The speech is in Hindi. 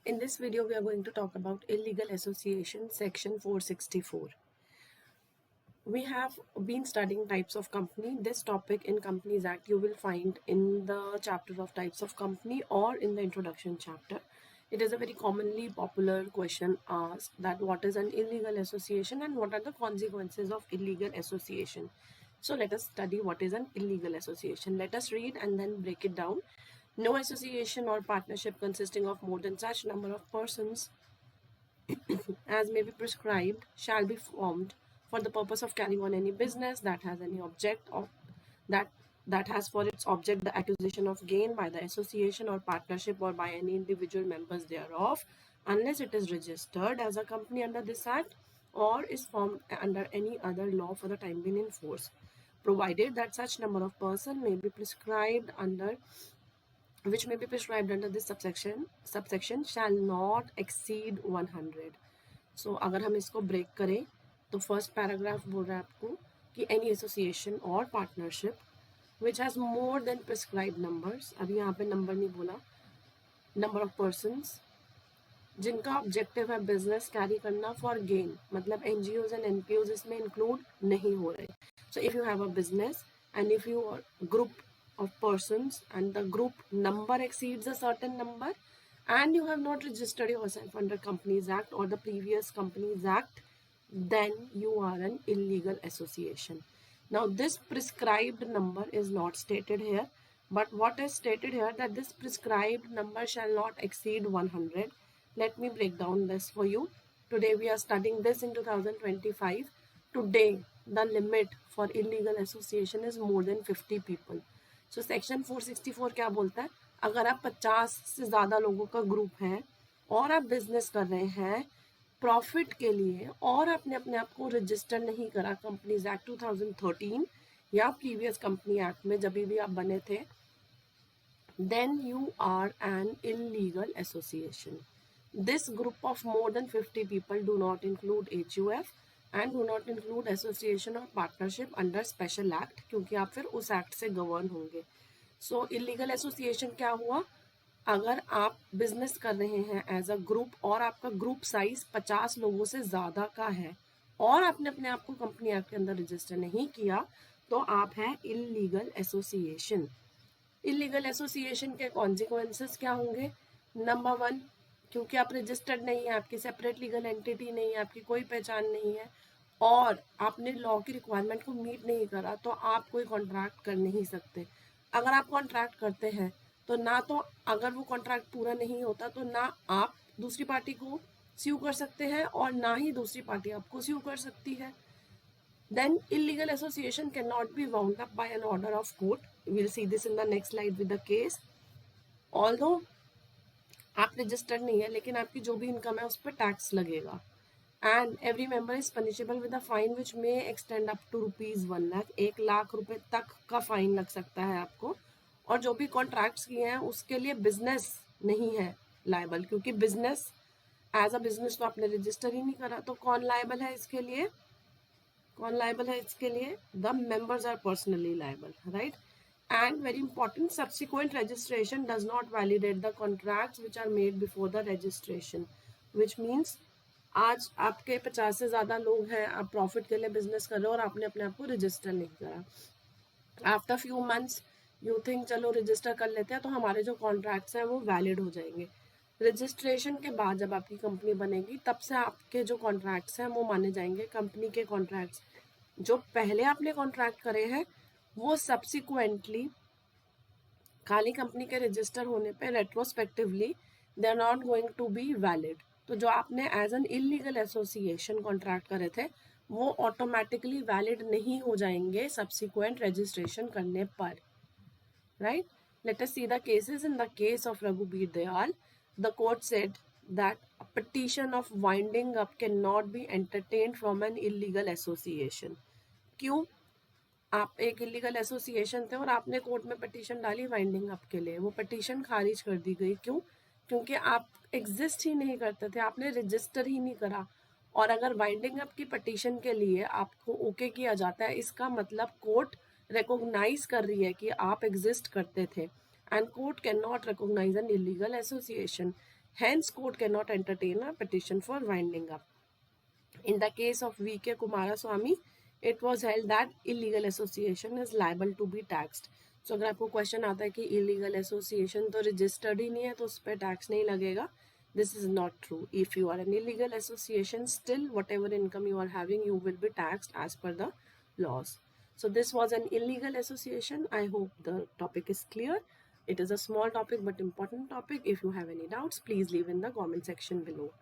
In this video, we are going to talk about illegal association, section 464. We have been studying types of company. This topic in Companies Act you will find in the chapter of types of company or in the introduction chapter. It is a very commonly popular question asked that what is an illegal association and what are the consequences of illegal association. So let us study what is an illegal association. Let us read and then break it down. No association or partnership consisting of more than such number of persons as may be prescribed shall be formed for the purpose of carrying on any business that has any object of that has for its object the acquisition of gain by the association or partnership or by any individual members thereof, unless it is registered as a company under this act or is formed under any other law for the time being in force, provided that such number of person may be prescribed under which may be prescribed under this subsection shall not exceed 100. So अगर हम इसको ब्रेक करें तो फर्स्ट पैराग्राफ बोल रहा है आपको कि एनी एसोसिएशन और partnership which has more than prescribe numbers, अभी यहाँ पे नंबर नहीं बोला, नंबर ऑफ पर्सनस जिनका ऑब्जेक्टिव है बिजनेस कैरी करना फॉर गेन, मतलब एनजीओज एंड एनपीओज इसमें इंक्लूड नहीं हो रहे. So if you have a business and if you group of persons and the group number exceeds a certain number and you have not registered yourself under Companies Act or the previous Companies Act, then you are an illegal association. Now this prescribed number is not stated here, but what is stated here that this prescribed number shall not exceed 100. Let me break down this for you. Today we are studying this in 2025. Today the limit for illegal association is more than 50 people. So section 464 क्या बोलता है, अगर आप 50 से ज़्यादा लोगों का ग्रुप है और आप बिजनेस कर रहे हैं प्रॉफिट के लिए और आपने अपने आप को रजिस्टर नहीं करा कंपनीज एक्ट 2013 या प्रीवियस कंपनी एक्ट में जब भी आप बने थे, then you are an illegal association. This group of more than 50 people do not include HUF and do not include association और पार्टनरशिप अंडर स्पेशल एक्ट, क्योंकि आप फिर उस एक्ट से गवर्न होंगे. सो इलीगल एसोसिएशन क्या हुआ, अगर आप बिजनेस कर रहे हैं एज अ ग्रुप और आपका ग्रुप साइज 50 लोगों से ज़्यादा का है और आपने अपने आप को कंपनी एक्ट के अंदर रजिस्टर नहीं किया तो आप हैं इलीगल एसोसिएशन. इलीगल एसोसिएशन के कॉन्सिक्वेंसेस क्या होंगे, नंबर 1, क्योंकि आप रजिस्टर्ड नहीं है, आपकी सेपरेट लीगल एंटिटी नहीं है, आपकी कोई पहचान नहीं है और आपने लॉ की रिक्वायरमेंट को मीट नहीं करा तो आप कोई कॉन्ट्रैक्ट कर नहीं सकते. अगर आप कॉन्ट्रैक्ट करते हैं तो ना तो अगर वो कॉन्ट्रैक्ट पूरा नहीं होता तो ना आप दूसरी पार्टी को स्यू कर सकते हैं और ना ही दूसरी पार्टी आपको स्यू कर सकती है. Then illegal association cannot be wound up by an order of court. We'll see this in the next slide with the case. Although आप रजिस्टर्ड नहीं है लेकिन आपकी जो भी इनकम है उस पर टैक्स लगेगा. And every member is punishable with a fine which may extend up to ₹1 lakh, 1 lakh रुपए तक का फाइन लग सकता है आपको. और जो भी कॉन्ट्रैक्ट्स किए हैं उसके लिए बिजनेस नहीं है लायबल, क्योंकि बिजनेस एज अ बिजनेस तो आपने रजिस्टर ही नहीं करा. तो कौन लायबल है इसके लिए, कौन लायबल है इसके लिए, the members are personally liable, right. And very important, subsequent registration does not validate the contracts which are made before the registration, which means आज आपके 50 से ज़्यादा लोग हैं, आप प्रॉफिट के लिए बिजनेस कर रहे हो और आपने अपने आप को रजिस्टर नहीं करा. After few months you think चलो रजिस्टर कर लेते हैं तो हमारे जो कॉन्ट्रैक्ट्स हैं वो वैलिड हो जाएंगे. रजिस्ट्रेशन के बाद जब आपकी कंपनी बनेगी तब से आपके जो कॉन्ट्रैक्ट्स हैं वो माने जाएंगे कंपनी के कॉन्ट्रैक्ट्स. जो पहले आपने कॉन्ट्रैक्ट करे हैं वो सब्सिक्वेंटली खाली कंपनी के रजिस्टर होने पे retrospectively they are not going to be valid. तो जो आपने as an illegal association contract करे थे वो ऑटोमेटिकली वैलिड नहीं हो जाएंगे सब्सिक्वेंट रजिस्ट्रेशन करने पर, right. Let us see the cases. In the case of Raghubir Dayal, the court said that a petition of winding up cannot be entertained from an illegal association. क्यों, आप एक इलीगल एसोसिएशन थे और आपने कोर्ट में पिटीशन डाली वाइंडिंग अप के लिए, वो पिटीशन खारिज कर दी गई. क्यों, क्योंकि आप एग्जिस्ट ही नहीं करते थे, आपने रजिस्टर ही नहीं करा. और अगर वाइंडिंग अप की पिटीशन के लिए आपको ओके किया जाता है इसका मतलब कोर्ट रिकॉग्नाइज कर रही है कि आप एग्जिस्ट करते थे. And court can not recognize an illegal association. Hence, court cannot entertain a petition for winding up. In the case of V.K. Kumaraswamy, it was held that illegal association is liable to be taxed. So अगर आपको क्वेश्चन आता है कि illegal association तो registered ही नहीं है तो उस पर टैक्स नहीं लगेगा, this is not true. If you are an illegal association, still whatever income you are having, you will be taxed as per the laws. So this was an illegal association. I hope the topic is clear. It is a small topic but important topic. If you have any doubts, please leave in the comment section below.